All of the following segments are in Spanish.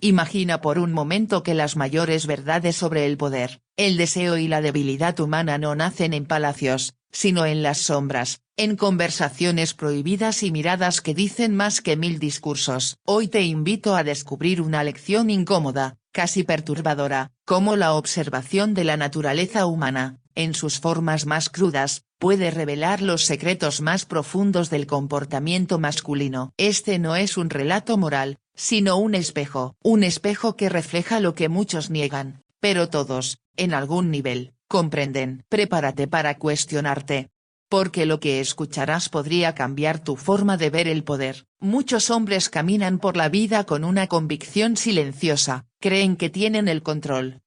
Imagina por un momento que las mayores verdades sobre el poder, el deseo y la debilidad humana no nacen en palacios, sino en las sombras, en conversaciones prohibidas y miradas que dicen más que 1000 discursos. Hoy te invito a descubrir una lección incómoda, casi perturbadora, como la observación de la naturaleza humana, en sus formas más crudas, puede revelar los secretos más profundos del comportamiento masculino. Este no es un relato moral, sino un espejo que refleja lo que muchos niegan, pero todos, en algún nivel, comprenden. Prepárate para cuestionarte. Porque lo que escucharás podría cambiar tu forma de ver el poder. Muchos hombres caminan por la vida con una convicción silenciosa, creen que tienen el control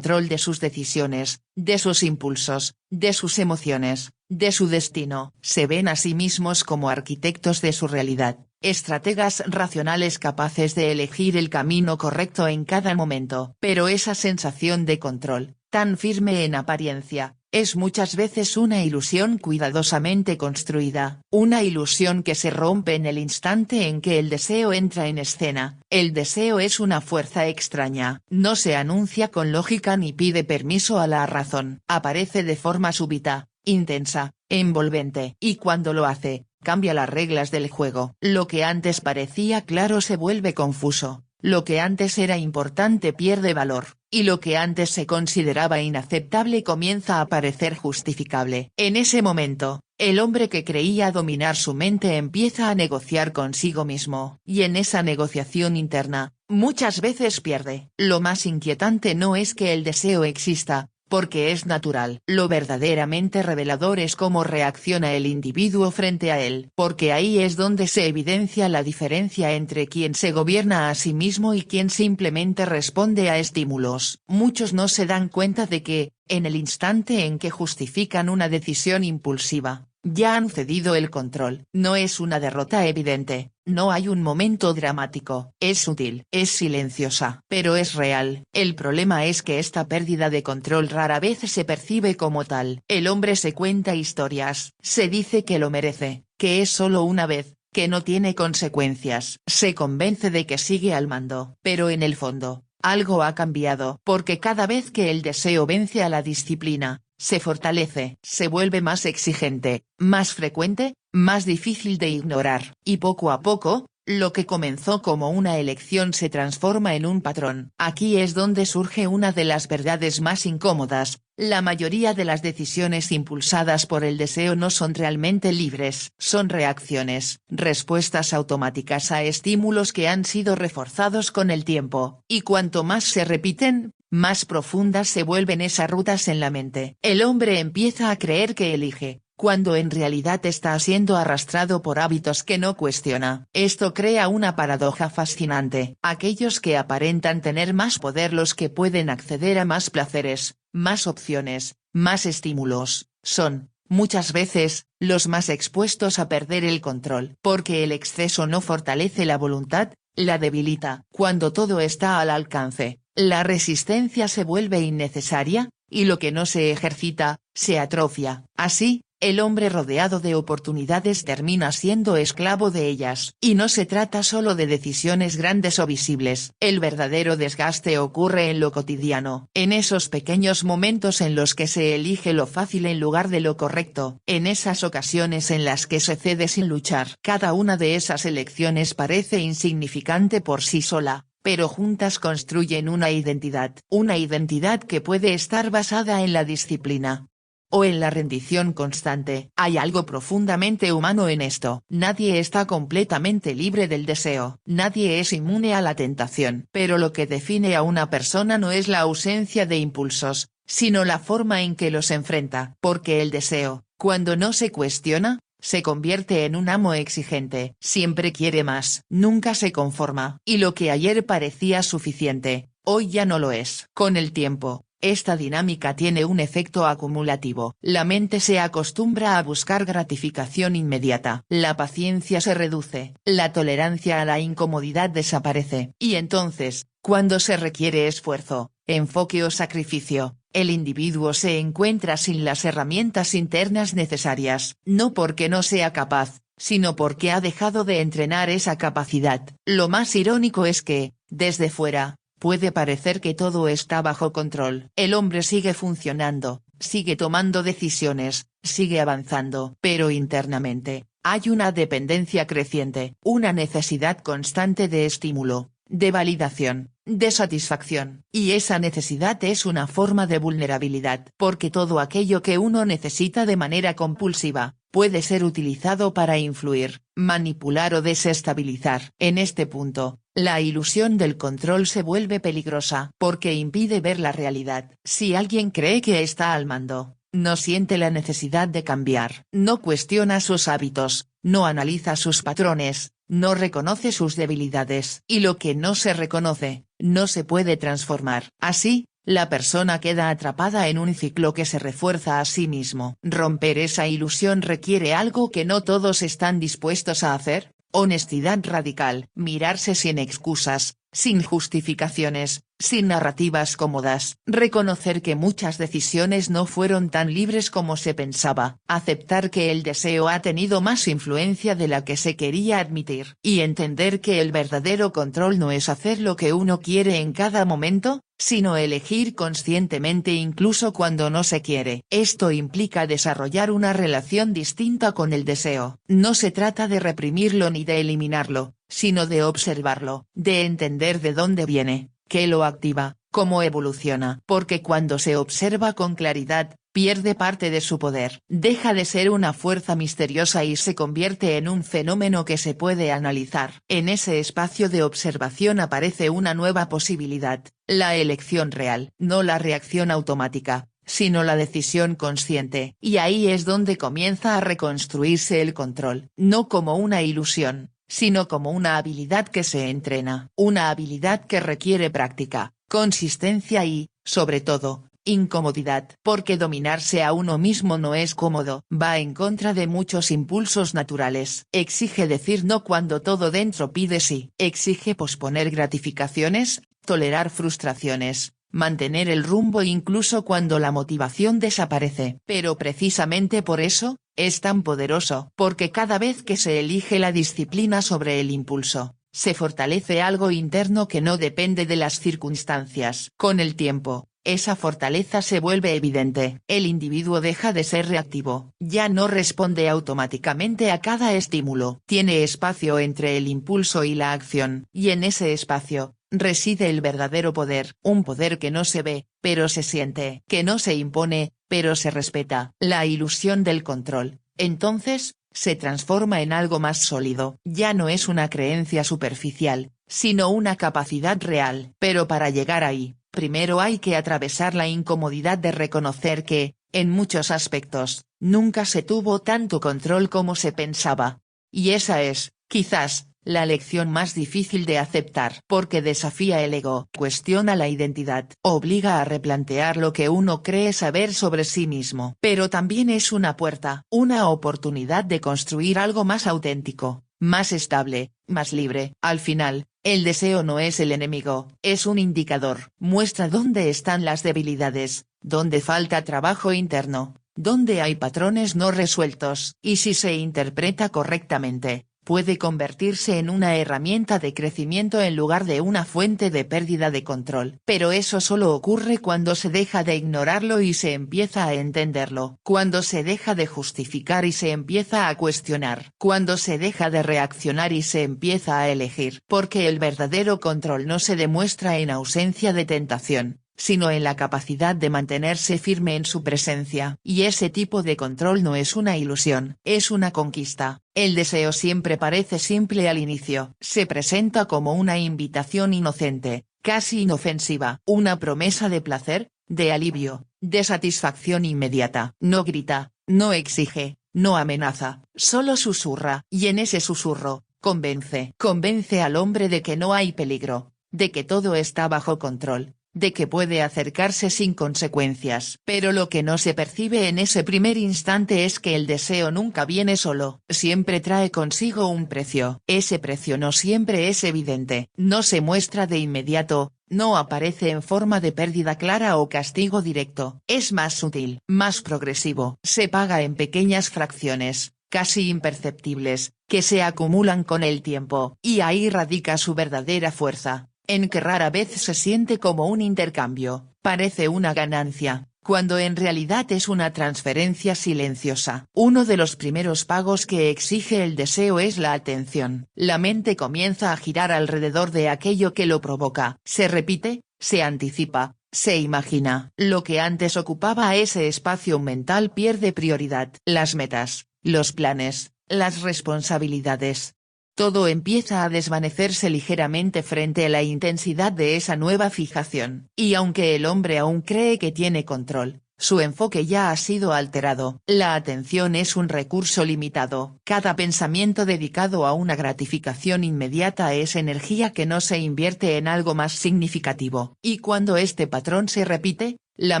de sus decisiones, de sus impulsos, de sus emociones, de su destino. Se ven a sí mismos como arquitectos de su realidad, estrategas racionales capaces de elegir el camino correcto en cada momento. Pero esa sensación de control, tan firme en apariencia, es muchas veces una ilusión cuidadosamente construida, una ilusión que se rompe en el instante en que el deseo entra en escena. El deseo es una fuerza extraña, no se anuncia con lógica ni pide permiso a la razón. Aparece de forma súbita, intensa, envolvente. Y cuando lo hace, cambia las reglas del juego. Lo que antes parecía claro se vuelve confuso. Lo que antes era importante pierde valor, y lo que antes se consideraba inaceptable comienza a parecer justificable. En ese momento, el hombre que creía dominar su mente empieza a negociar consigo mismo, y en esa negociación interna, muchas veces pierde. Lo más inquietante no es que el deseo exista, porque es natural. Lo verdaderamente revelador es cómo reacciona el individuo frente a él. Porque ahí es donde se evidencia la diferencia entre quien se gobierna a sí mismo y quien simplemente responde a estímulos. Muchos no se dan cuenta de que, en el instante en que justifican una decisión impulsiva, ya han cedido el control. No es una derrota evidente, no hay un momento dramático, es sutil, es silenciosa, pero es real. El problema es que esta pérdida de control rara vez se percibe como tal. El hombre se cuenta historias, se dice que lo merece, que es solo una vez, que no tiene consecuencias. Se convence de que sigue al mando, pero en el fondo, algo ha cambiado. Porque cada vez que el deseo vence a la disciplina, se fortalece, se vuelve más exigente, más frecuente, más difícil de ignorar. Y poco a poco, lo que comenzó como una elección se transforma en un patrón. Aquí es donde surge una de las verdades más incómodas: la mayoría de las decisiones impulsadas por el deseo no son realmente libres. Son reacciones, respuestas automáticas a estímulos que han sido reforzados con el tiempo. Y cuanto más se repiten, más profundas se vuelven esas rutas en la mente. El hombre empieza a creer que elige, cuando en realidad está siendo arrastrado por hábitos que no cuestiona. Esto crea una paradoja fascinante. Aquellos que aparentan tener más poder, los que pueden acceder a más placeres, más opciones, más estímulos, son, muchas veces, los más expuestos a perder el control. Porque el exceso no fortalece la voluntad, la debilita. Cuando todo está al alcance, la resistencia se vuelve innecesaria, y lo que no se ejercita, se atrofia. Así, el hombre rodeado de oportunidades termina siendo esclavo de ellas. Y no se trata solo de decisiones grandes o visibles. El verdadero desgaste ocurre en lo cotidiano, en esos pequeños momentos en los que se elige lo fácil en lugar de lo correcto, en esas ocasiones en las que se cede sin luchar. Cada una de esas elecciones parece insignificante por sí sola, pero juntas construyen una identidad que puede estar basada en la disciplina o en la rendición constante. Hay algo profundamente humano en esto. Nadie está completamente libre del deseo, nadie es inmune a la tentación. Pero lo que define a una persona no es la ausencia de impulsos, sino la forma en que los enfrenta. Porque el deseo, cuando no se cuestiona, se convierte en un amo exigente. Siempre quiere más, nunca se conforma. Y lo que ayer parecía suficiente, hoy ya no lo es. Con el tiempo, esta dinámica tiene un efecto acumulativo. La mente se acostumbra a buscar gratificación inmediata. La paciencia se reduce, la tolerancia a la incomodidad desaparece. Y entonces, cuando se requiere esfuerzo, enfoque o sacrificio, el individuo se encuentra sin las herramientas internas necesarias. No porque no sea capaz, sino porque ha dejado de entrenar esa capacidad. Lo más irónico es que, desde fuera, puede parecer que todo está bajo control. El hombre sigue funcionando, sigue tomando decisiones, sigue avanzando. Pero internamente, hay una dependencia creciente, una necesidad constante de estímulo, de validación, de satisfacción. Y esa necesidad es una forma de vulnerabilidad. Porque todo aquello que uno necesita de manera compulsiva, puede ser utilizado para influir, manipular o desestabilizar. En este punto, la ilusión del control se vuelve peligrosa porque impide ver la realidad. Si alguien cree que está al mando, no siente la necesidad de cambiar. No cuestiona sus hábitos, no analiza sus patrones, no reconoce sus debilidades. Y lo que no se reconoce, no se puede transformar. Así, la persona queda atrapada en un ciclo que se refuerza a sí mismo. Romper esa ilusión requiere algo que no todos están dispuestos a hacer: honestidad radical. Mirarse sin excusas, sin justificaciones, sin narrativas cómodas. Reconocer que muchas decisiones no fueron tan libres como se pensaba. Aceptar que el deseo ha tenido más influencia de la que se quería admitir. Y entender que el verdadero control no es hacer lo que uno quiere en cada momento, sino elegir conscientemente incluso cuando no se quiere. Esto implica desarrollar una relación distinta con el deseo. No se trata de reprimirlo ni de eliminarlo, sino de observarlo, de entender de dónde viene, qué lo activa, cómo evoluciona. Porque cuando se observa con claridad, pierde parte de su poder. Deja de ser una fuerza misteriosa y se convierte en un fenómeno que se puede analizar. En ese espacio de observación aparece una nueva posibilidad: la elección real. No la reacción automática, sino la decisión consciente. Y ahí es donde comienza a reconstruirse el control. No como una ilusión, sino como una habilidad que se entrena. Una habilidad que requiere práctica, consistencia y, sobre todo, incomodidad. Porque dominarse a uno mismo no es cómodo. Va en contra de muchos impulsos naturales. Exige decir no cuando todo dentro pide sí. Exige posponer gratificaciones, tolerar frustraciones, mantener el rumbo incluso cuando la motivación desaparece. Pero precisamente por eso, es tan poderoso. Porque cada vez que se elige la disciplina sobre el impulso, se fortalece algo interno que no depende de las circunstancias. Con el tiempo, esa fortaleza se vuelve evidente. El individuo deja de ser reactivo. Ya no responde automáticamente a cada estímulo. Tiene espacio entre el impulso y la acción. Y en ese espacio, reside el verdadero poder. Un poder que no se ve, pero se siente. Que no se impone, pero se respeta. La ilusión del control, entonces, se transforma en algo más sólido. Ya no es una creencia superficial, sino una capacidad real. Pero para llegar ahí, primero hay que atravesar la incomodidad de reconocer que, en muchos aspectos, nunca se tuvo tanto control como se pensaba. Y esa es, quizás, la lección más difícil de aceptar. Porque desafía el ego, cuestiona la identidad, obliga a replantear lo que uno cree saber sobre sí mismo. Pero también es una puerta, una oportunidad de construir algo más auténtico, más estable, más libre. Al final, el deseo no es el enemigo, es un indicador. Muestra dónde están las debilidades, dónde falta trabajo interno, dónde hay patrones no resueltos. Y si se interpreta correctamente, puede convertirse en una herramienta de crecimiento en lugar de una fuente de pérdida de control. Pero eso solo ocurre cuando se deja de ignorarlo y se empieza a entenderlo. Cuando se deja de justificar y se empieza a cuestionar. Cuando se deja de reaccionar y se empieza a elegir. Porque el verdadero control no se demuestra en ausencia de tentación, sino en la capacidad de mantenerse firme en su presencia. Y ese tipo de control no es una ilusión, es una conquista. El deseo siempre parece simple al inicio. Se presenta como una invitación inocente, casi inofensiva. Una promesa de placer, de alivio, de satisfacción inmediata. No grita, no exige, no amenaza, solo susurra. Y en ese susurro, convence al hombre de que no hay peligro, de que todo está bajo control, de que puede acercarse sin consecuencias. Pero lo que no se percibe en ese primer instante es que el deseo nunca viene solo. Siempre trae consigo un precio. Ese precio no siempre es evidente. No se muestra de inmediato, no aparece en forma de pérdida clara o castigo directo. Es más sutil, más progresivo. Se paga en pequeñas fracciones, casi imperceptibles, que se acumulan con el tiempo. Y ahí radica su verdadera fuerza. en que rara vez se siente como un intercambio, parece una ganancia, cuando en realidad es una transferencia silenciosa. Uno de los primeros pagos que exige el deseo es la atención. La mente comienza a girar alrededor de aquello que lo provoca. Se repite, se anticipa, se imagina. Lo que antes ocupaba ese espacio mental pierde prioridad. Las metas, los planes, las responsabilidades. Todo empieza a desvanecerse ligeramente frente a la intensidad de esa nueva fijación. Y aunque el hombre aún cree que tiene control, su enfoque ya ha sido alterado. La atención es un recurso limitado. Cada pensamiento dedicado a una gratificación inmediata es energía que no se invierte en algo más significativo. Y cuando este patrón se repite, la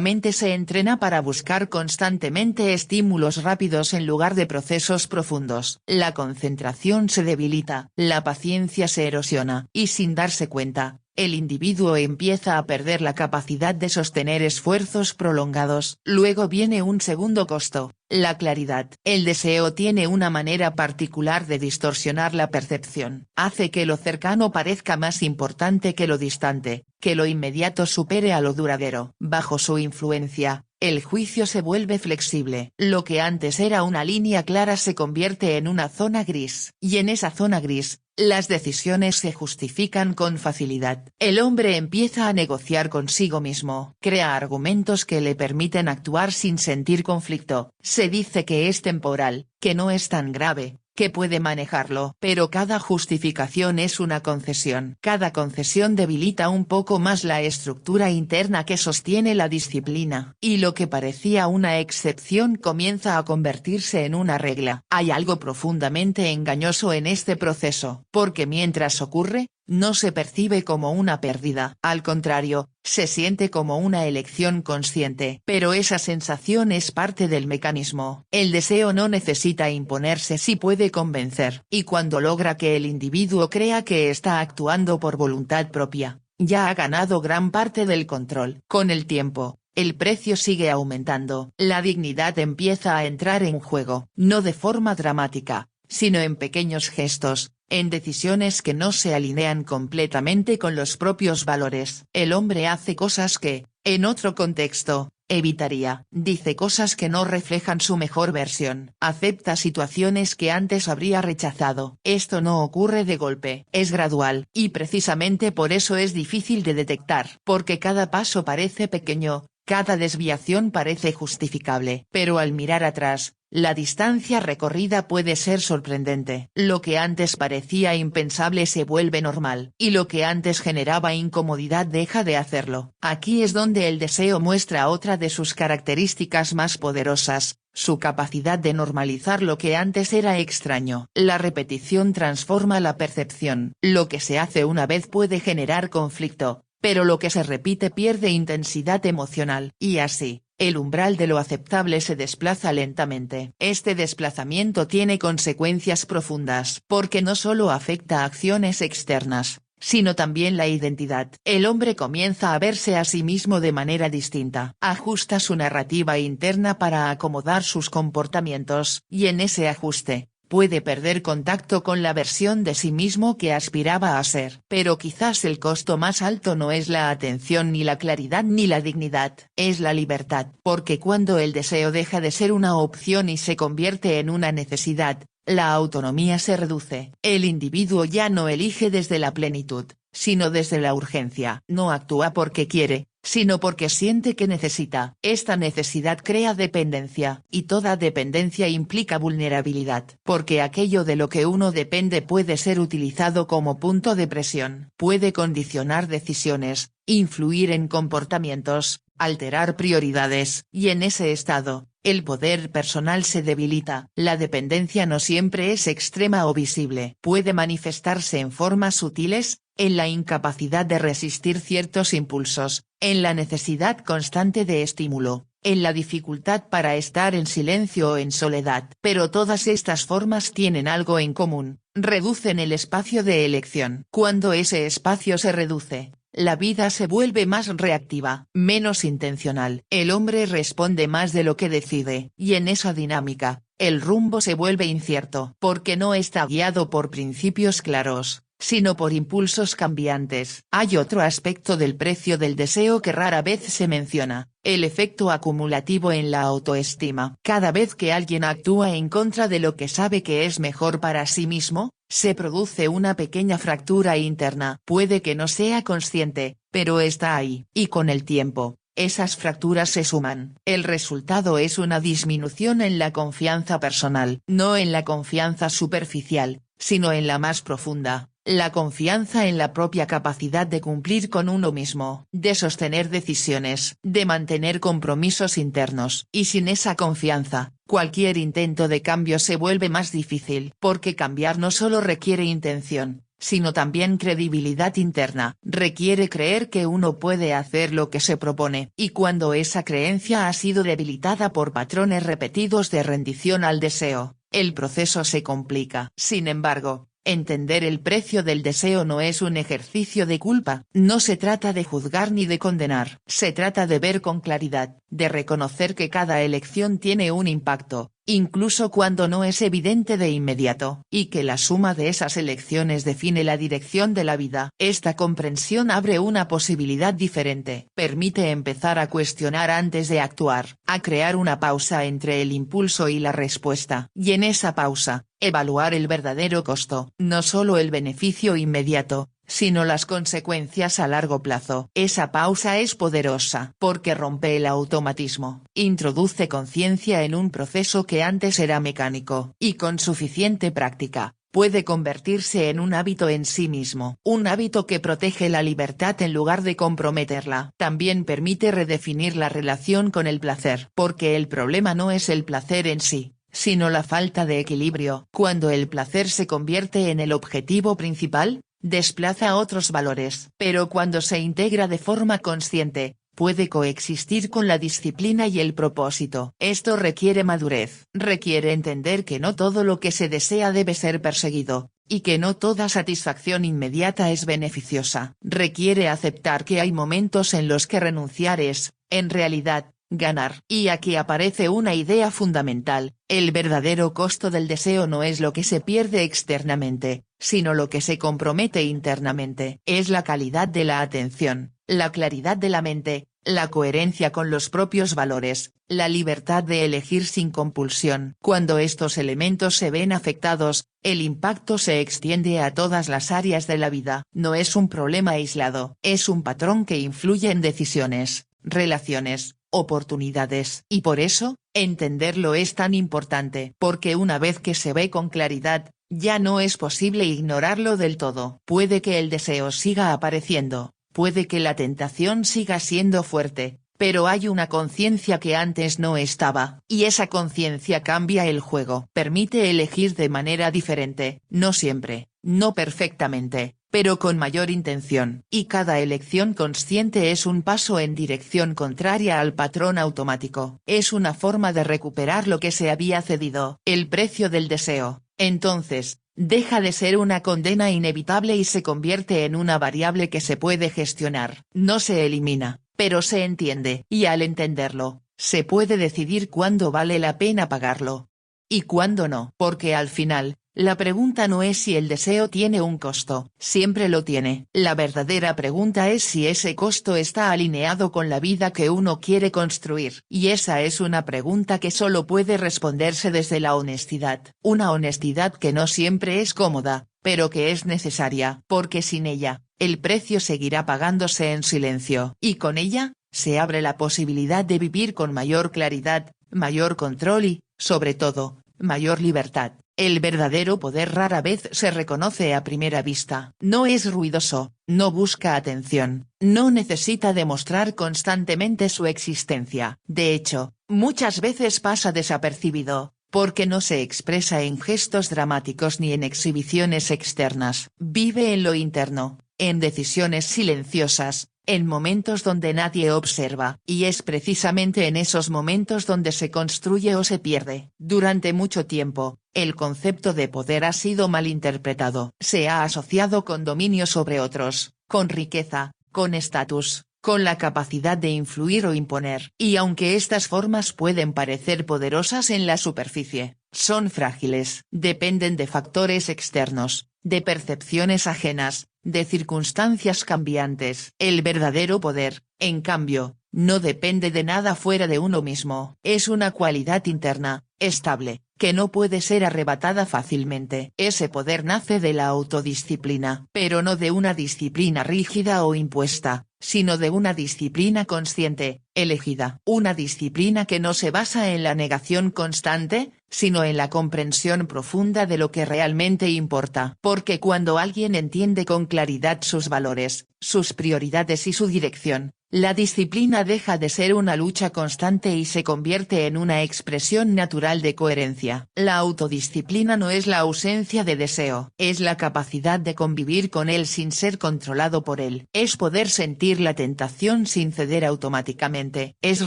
mente se entrena para buscar constantemente estímulos rápidos en lugar de procesos profundos. La concentración se debilita, la paciencia se erosiona, y sin darse cuenta, el individuo empieza a perder la capacidad de sostener esfuerzos prolongados. Luego viene un segundo costo, la claridad. El deseo tiene una manera particular de distorsionar la percepción. Hace que lo cercano parezca más importante que lo distante, que lo inmediato supere a lo duradero. Bajo su influencia, el juicio se vuelve flexible. Lo que antes era una línea clara se convierte en una zona gris. Y en esa zona gris, las decisiones se justifican con facilidad. El hombre empieza a negociar consigo mismo. Crea argumentos que le permiten actuar sin sentir conflicto. Se dice que es temporal, que no es tan grave, que puede manejarlo. Pero cada justificación es una concesión. Cada concesión debilita un poco más la estructura interna que sostiene la disciplina. Y lo que parecía una excepción comienza a convertirse en una regla. Hay algo profundamente engañoso en este proceso, porque mientras ocurre, no se percibe como una pérdida. Al contrario, se siente como una elección consciente. Pero esa sensación es parte del mecanismo. El deseo no necesita imponerse si puede convencer. Y cuando logra que el individuo crea que está actuando por voluntad propia, ya ha ganado gran parte del control. Con el tiempo, el precio sigue aumentando. La dignidad empieza a entrar en juego. No de forma dramática, sino en pequeños gestos, en decisiones que no se alinean completamente con los propios valores. El hombre hace cosas que, en otro contexto, evitaría. Dice cosas que no reflejan su mejor versión. Acepta situaciones que antes habría rechazado. Esto no ocurre de golpe. Es gradual. Y precisamente por eso es difícil de detectar. Porque cada paso parece pequeño, cada desviación parece justificable. Pero al mirar atrás, la distancia recorrida puede ser sorprendente. Lo que antes parecía impensable se vuelve normal. Y lo que antes generaba incomodidad deja de hacerlo. Aquí es donde el deseo muestra otra de sus características más poderosas, su capacidad de normalizar lo que antes era extraño. La repetición transforma la percepción. Lo que se hace una vez puede generar conflicto, pero lo que se repite pierde intensidad emocional. Y así, el umbral de lo aceptable se desplaza lentamente. Este desplazamiento tiene consecuencias profundas, porque no solo afecta a acciones externas, sino también la identidad. El hombre comienza a verse a sí mismo de manera distinta. Ajusta su narrativa interna para acomodar sus comportamientos, y en ese ajuste, puede perder contacto con la versión de sí mismo que aspiraba a ser. Pero quizás el costo más alto no es la atención ni la claridad ni la dignidad, es la libertad. Porque cuando el deseo deja de ser una opción y se convierte en una necesidad, la autonomía se reduce. El individuo ya no elige desde la plenitud, sino desde la urgencia. No actúa porque quiere, sino porque siente que necesita. Esta necesidad crea dependencia, y toda dependencia implica vulnerabilidad. Porque aquello de lo que uno depende puede ser utilizado como punto de presión. Puede condicionar decisiones, influir en comportamientos, alterar prioridades. Y en ese estado, el poder personal se debilita. La dependencia no siempre es extrema o visible. Puede manifestarse en formas sutiles, en la incapacidad de resistir ciertos impulsos, en la necesidad constante de estímulo, en la dificultad para estar en silencio o en soledad. Pero todas estas formas tienen algo en común: reducen el espacio de elección. Cuando ese espacio se reduce, la vida se vuelve más reactiva, menos intencional. El hombre responde más de lo que decide. Y en esa dinámica, el rumbo se vuelve incierto. Porque no está guiado por principios claros, sino por impulsos cambiantes. Hay otro aspecto del precio del deseo que rara vez se menciona: el efecto acumulativo en la autoestima. Cada vez que alguien actúa en contra de lo que sabe que es mejor para sí mismo, se produce una pequeña fractura interna. Puede que no sea consciente, pero está ahí. Y con el tiempo, esas fracturas se suman. El resultado es una disminución en la confianza personal. No en la confianza superficial, sino en la más profunda. La confianza en la propia capacidad de cumplir con uno mismo, de sostener decisiones, de mantener compromisos internos. Y sin esa confianza, cualquier intento de cambio se vuelve más difícil. Porque cambiar no solo requiere intención, sino también credibilidad interna. Requiere creer que uno puede hacer lo que se propone. Y cuando esa creencia ha sido debilitada por patrones repetidos de rendición al deseo, el proceso se complica. Sin embargo, entender el precio del deseo no es un ejercicio de culpa. No se trata de juzgar ni de condenar. Se trata de ver con claridad, de reconocer que cada elección tiene un impacto, incluso cuando no es evidente de inmediato, y que la suma de esas elecciones define la dirección de la vida. Esta comprensión abre una posibilidad diferente. Permite empezar a cuestionar antes de actuar, a crear una pausa entre el impulso y la respuesta. Y en esa pausa, evaluar el verdadero costo. No solo el beneficio inmediato, sino las consecuencias a largo plazo. Esa pausa es poderosa porque rompe el automatismo, introduce conciencia en un proceso que antes era mecánico, y con suficiente práctica, puede convertirse en un hábito en sí mismo. Un hábito que protege la libertad en lugar de comprometerla. También permite redefinir la relación con el placer. Porque el problema no es el placer en sí, sino la falta de equilibrio. Cuando el placer se convierte en el objetivo principal, desplaza otros valores. Pero cuando se integra de forma consciente, puede coexistir con la disciplina y el propósito. Esto requiere madurez. Requiere entender que no todo lo que se desea debe ser perseguido, y que no toda satisfacción inmediata es beneficiosa. Requiere aceptar que hay momentos en los que renunciar es, en realidad, ganar. Y aquí aparece una idea fundamental: el verdadero costo del deseo no es lo que se pierde externamente, sino lo que se compromete internamente. Es la calidad de la atención, la claridad de la mente, la coherencia con los propios valores, la libertad de elegir sin compulsión. Cuando estos elementos se ven afectados, el impacto se extiende a todas las áreas de la vida. No es un problema aislado, es un patrón que influye en decisiones, relaciones, oportunidades. Y por eso, entenderlo es tan importante. Porque una vez que se ve con claridad, ya no es posible ignorarlo del todo. Puede que el deseo siga apareciendo, puede que la tentación siga siendo fuerte, pero hay una conciencia que antes no estaba. Y esa conciencia cambia el juego. Permite elegir de manera diferente, no siempre, no perfectamente, pero con mayor intención. Y cada elección consciente es un paso en dirección contraria al patrón automático. Es una forma de recuperar lo que se había cedido. El precio del deseo, entonces, deja de ser una condena inevitable y se convierte en una variable que se puede gestionar. No se elimina, pero se entiende. Y al entenderlo, se puede decidir cuándo vale la pena pagarlo y cuándo no. Porque al final, la pregunta no es si el deseo tiene un costo. Siempre lo tiene. La verdadera pregunta es si ese costo está alineado con la vida que uno quiere construir. Y esa es una pregunta que solo puede responderse desde la honestidad. Una honestidad que no siempre es cómoda, pero que es necesaria. Porque sin ella, el precio seguirá pagándose en silencio. Y con ella, se abre la posibilidad de vivir con mayor claridad, mayor control y, sobre todo, mayor libertad. El verdadero poder rara vez se reconoce a primera vista. No es ruidoso, no busca atención, no necesita demostrar constantemente su existencia. De hecho, muchas veces pasa desapercibido, porque no se expresa en gestos dramáticos ni en exhibiciones externas. Vive en lo interno, en decisiones silenciosas, en momentos donde nadie observa. Y es precisamente en esos momentos donde se construye o se pierde. Durante mucho tiempo, el concepto de poder ha sido malinterpretado. Se ha asociado con dominio sobre otros, con riqueza, con estatus, con la capacidad de influir o imponer. Y aunque estas formas pueden parecer poderosas en la superficie, son frágiles. Dependen de factores externos, de percepciones ajenas, de circunstancias cambiantes. El verdadero poder, en cambio, no depende de nada fuera de uno mismo. Es una cualidad interna, estable, que no puede ser arrebatada fácilmente. Ese poder nace de la autodisciplina, pero no de una disciplina rígida o impuesta, sino de una disciplina consciente, elegida. Una disciplina que no se basa en la negación constante, sino en la comprensión profunda de lo que realmente importa. Porque cuando alguien entiende con claridad sus valores, sus prioridades y su dirección, la disciplina deja de ser una lucha constante y se convierte en una expresión natural de coherencia. La autodisciplina no es la ausencia de deseo, es la capacidad de convivir con él sin ser controlado por él. Es poder sentir la tentación sin ceder automáticamente. Es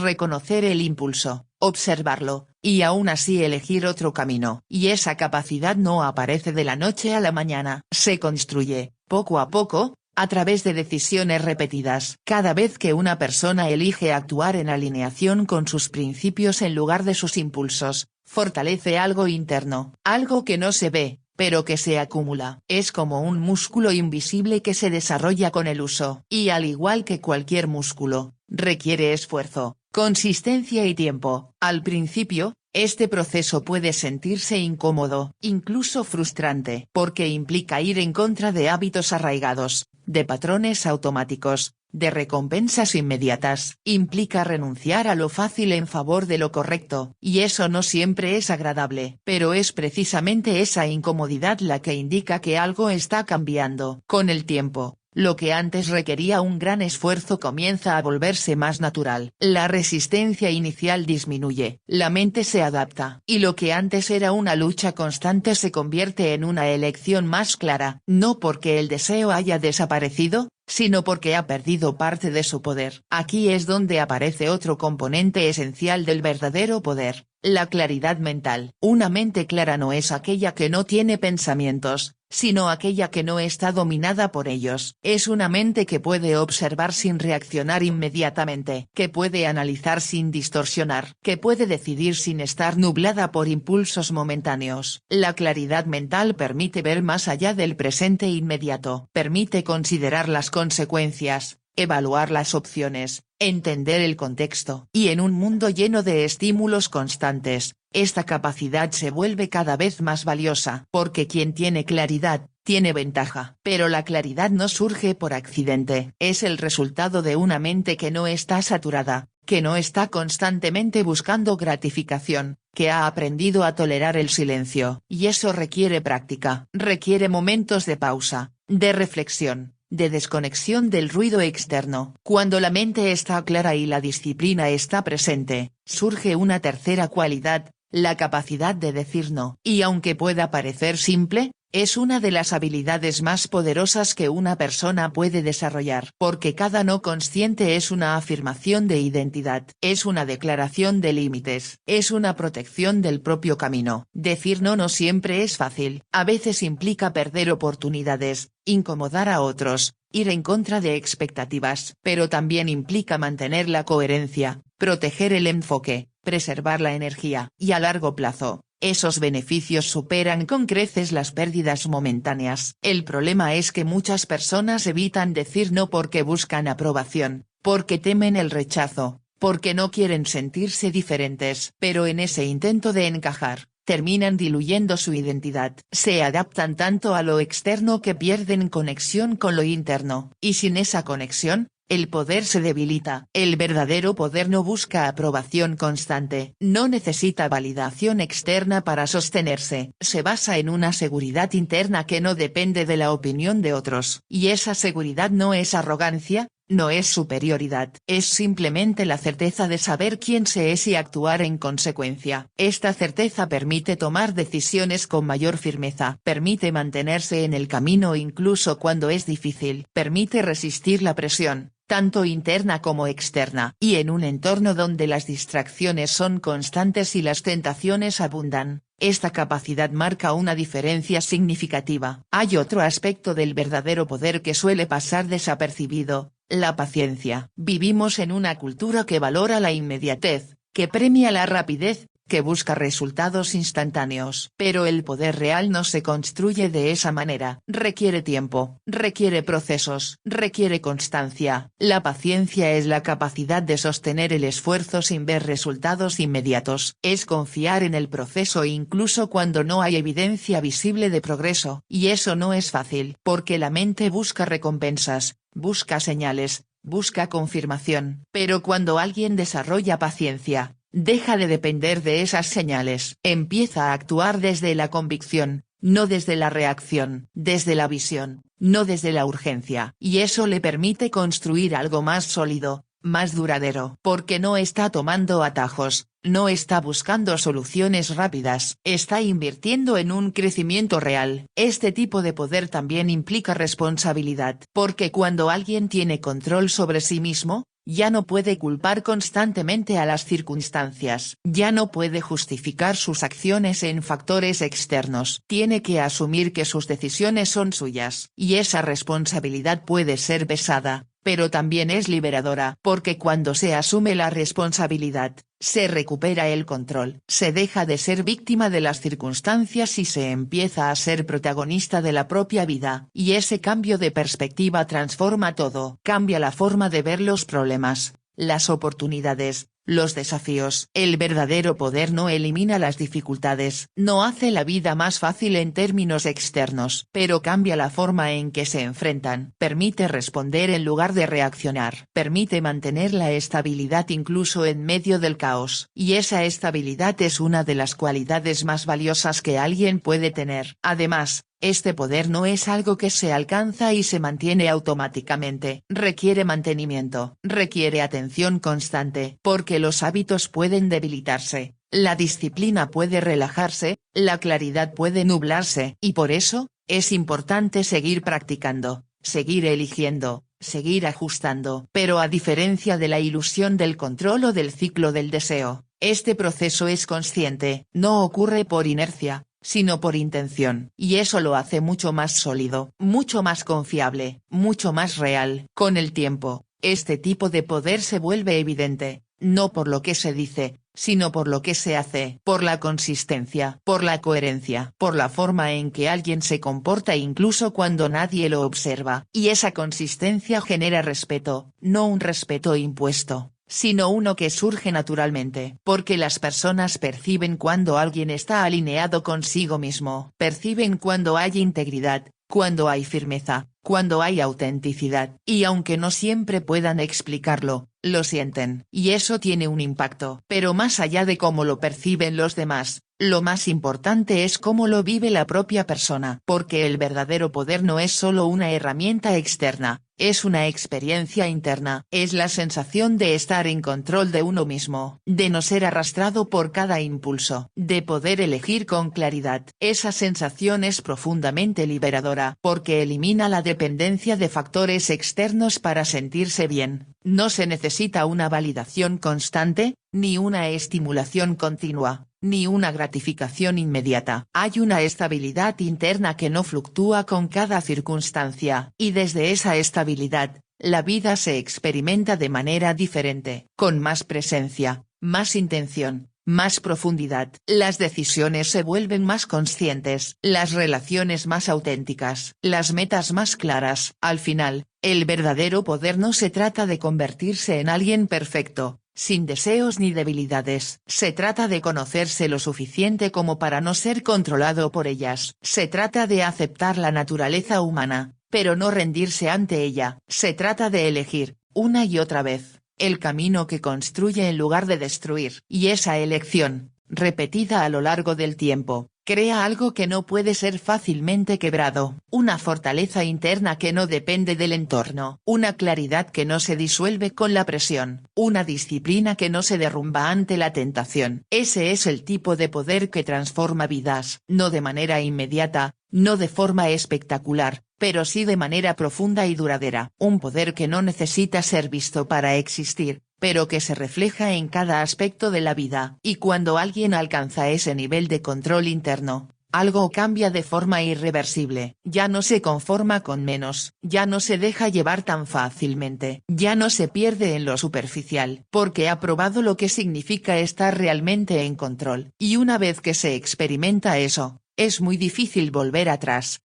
reconocer el impulso, observarlo, y aún así elegir otro camino. Y esa capacidad no aparece de la noche a la mañana. Se construye, poco a poco, a través de decisiones repetidas. Cada vez que una persona elige actuar en alineación con sus principios en lugar de sus impulsos, fortalece algo interno, algo que no se ve, pero que se acumula. Es como un músculo invisible que se desarrolla con el uso. Y al igual que cualquier músculo, requiere esfuerzo, consistencia y tiempo. Al principio, este proceso puede sentirse incómodo, incluso frustrante, porque implica ir en contra de hábitos arraigados, de patrones automáticos, de recompensas inmediatas. Implica renunciar a lo fácil en favor de lo correcto, y eso no siempre es agradable. Pero es precisamente esa incomodidad la que indica que algo está cambiando. Con el tiempo, lo que antes requería un gran esfuerzo comienza a volverse más natural. La resistencia inicial disminuye, la mente se adapta, y lo que antes era una lucha constante se convierte en una elección más clara. No porque el deseo haya desaparecido, sino porque ha perdido parte de su poder. Aquí es donde aparece otro componente esencial del verdadero poder, la claridad mental. Una mente clara no es aquella que no tiene pensamientos, sino aquella que no está dominada por ellos. Es una mente que puede observar sin reaccionar inmediatamente, que puede analizar sin distorsionar, que puede decidir sin estar nublada por impulsos momentáneos. La claridad mental permite ver más allá del presente inmediato, permite considerar las consecuencias, evaluar las opciones, entender el contexto. Y en un mundo lleno de estímulos constantes, esta capacidad se vuelve cada vez más valiosa. Porque quien tiene claridad, tiene ventaja. Pero la claridad no surge por accidente. Es el resultado de una mente que no está saturada, que no está constantemente buscando gratificación, que ha aprendido a tolerar el silencio. Y eso requiere práctica. Requiere momentos de pausa, de reflexión, de desconexión del ruido externo. Cuando la mente está clara y la disciplina está presente, surge una tercera cualidad, la capacidad de decir no. Y aunque pueda parecer simple, es una de las habilidades más poderosas que una persona puede desarrollar. Porque cada no consciente es una afirmación de identidad, es una declaración de límites, es una protección del propio camino. Decir no siempre es fácil, a veces implica perder oportunidades, incomodar a otros, ir en contra de expectativas. Pero también implica mantener la coherencia, proteger el enfoque, preservar la energía. Y a largo plazo, esos beneficios superan con creces las pérdidas momentáneas. El problema es que muchas personas evitan decir no porque buscan aprobación, porque temen el rechazo, porque no quieren sentirse diferentes. Pero en ese intento de encajar, terminan diluyendo su identidad. Se adaptan tanto a lo externo que pierden conexión con lo interno. Y sin esa conexión, el poder se debilita. El verdadero poder no busca aprobación constante, no necesita validación externa para sostenerse. Se basa en una seguridad interna que no depende de la opinión de otros. Y esa seguridad no es arrogancia, no es superioridad, es simplemente la certeza de saber quién se es y actuar en consecuencia. Esta certeza permite tomar decisiones con mayor firmeza, permite mantenerse en el camino incluso cuando es difícil, permite resistir la presión, tanto interna como externa. Y en un entorno donde las distracciones son constantes y las tentaciones abundan, esta capacidad marca una diferencia significativa. Hay otro aspecto del verdadero poder que suele pasar desapercibido, la paciencia. Vivimos en una cultura que valora la inmediatez, que premia la rapidez, que busca resultados instantáneos. Pero el poder real no se construye de esa manera. Requiere tiempo, requiere procesos, requiere constancia. La paciencia es la capacidad de sostener el esfuerzo sin ver resultados inmediatos. Es confiar en el proceso incluso cuando no hay evidencia visible de progreso. Y eso no es fácil, porque la mente busca recompensas, busca señales, busca confirmación. Pero cuando alguien desarrolla paciencia, deja de depender de esas señales. Empieza a actuar desde la convicción, no desde la reacción, desde la visión, no desde la urgencia. Y eso le permite construir algo más sólido, más duradero. Porque no está tomando atajos, no está buscando soluciones rápidas. Está invirtiendo en un crecimiento real. Este tipo de poder también implica responsabilidad. Porque cuando alguien tiene control sobre sí mismo, ya no puede culpar constantemente a las circunstancias. Ya no puede justificar sus acciones en factores externos. Tiene que asumir que sus decisiones son suyas. Y esa responsabilidad puede ser pesada, pero también es liberadora. Porque cuando se asume la responsabilidad, se recupera el control. Se deja de ser víctima de las circunstancias y se empieza a ser protagonista de la propia vida. Y ese cambio de perspectiva transforma todo. Cambia la forma de ver los problemas, las oportunidades, los desafíos. El verdadero poder no elimina las dificultades, no hace la vida más fácil en términos externos, pero cambia la forma en que se enfrentan. Permite responder en lugar de reaccionar. Permite mantener la estabilidad incluso en medio del caos. Y esa estabilidad es una de las cualidades más valiosas que alguien puede tener. Además, este poder no es algo que se alcanza y se mantiene automáticamente. Requiere mantenimiento, requiere atención constante. Porque los hábitos pueden debilitarse, la disciplina puede relajarse, la claridad puede nublarse. Y por eso, es importante seguir practicando, seguir eligiendo, seguir ajustando. Pero a diferencia de la ilusión del control o del ciclo del deseo, este proceso es consciente. No ocurre por inercia, sino por intención. Y eso lo hace mucho más sólido, mucho más confiable, mucho más real. Con el tiempo, este tipo de poder se vuelve evidente, no por lo que se dice, sino por lo que se hace. Por la consistencia, por la coherencia, por la forma en que alguien se comporta incluso cuando nadie lo observa. Y esa consistencia genera respeto, no un respeto impuesto, sino uno que surge naturalmente. Porque las personas perciben cuando alguien está alineado consigo mismo. Perciben cuando hay integridad, cuando hay firmeza, cuando hay autenticidad. Y aunque no siempre puedan explicarlo, lo sienten. Y eso tiene un impacto. Pero más allá de cómo lo perciben los demás, lo más importante es cómo lo vive la propia persona. Porque el verdadero poder no es solo una herramienta externa, es una experiencia interna. Es la sensación de estar en control de uno mismo, de no ser arrastrado por cada impulso, de poder elegir con claridad. Esa sensación es profundamente liberadora, porque elimina la dependencia de factores externos para sentirse bien. No se necesita una validación constante, ni una estimulación continua, ni una gratificación inmediata. Hay una estabilidad interna que no fluctúa con cada circunstancia. Y desde esa estabilidad, la vida se experimenta de manera diferente, con más presencia, más intención, más profundidad. Las decisiones se vuelven más conscientes, las relaciones más auténticas, las metas más claras. Al final, el verdadero poder no se trata de convertirse en alguien perfecto, sin deseos ni debilidades. Se trata de conocerse lo suficiente como para no ser controlado por ellas. Se trata de aceptar la naturaleza humana, pero no rendirse ante ella. Se trata de elegir, una y otra vez, el camino que construye en lugar de destruir. Y esa elección, repetida a lo largo del tiempo, crea algo que no puede ser fácilmente quebrado. Una fortaleza interna que no depende del entorno. Una claridad que no se disuelve con la presión. Una disciplina que no se derrumba ante la tentación. Ese es el tipo de poder que transforma vidas. No de manera inmediata, no de forma espectacular, pero sí de manera profunda y duradera. Un poder que no necesita ser visto para existir, pero que se refleja en cada aspecto de la vida. Y cuando alguien alcanza ese nivel de control interno, Algo cambia de forma irreversible, ya no se conforma con menos, ya no se deja llevar tan fácilmente, ya no se pierde en lo superficial, porque ha probado lo que significa estar realmente en control, y una vez que se experimenta eso, es muy difícil volver atrás.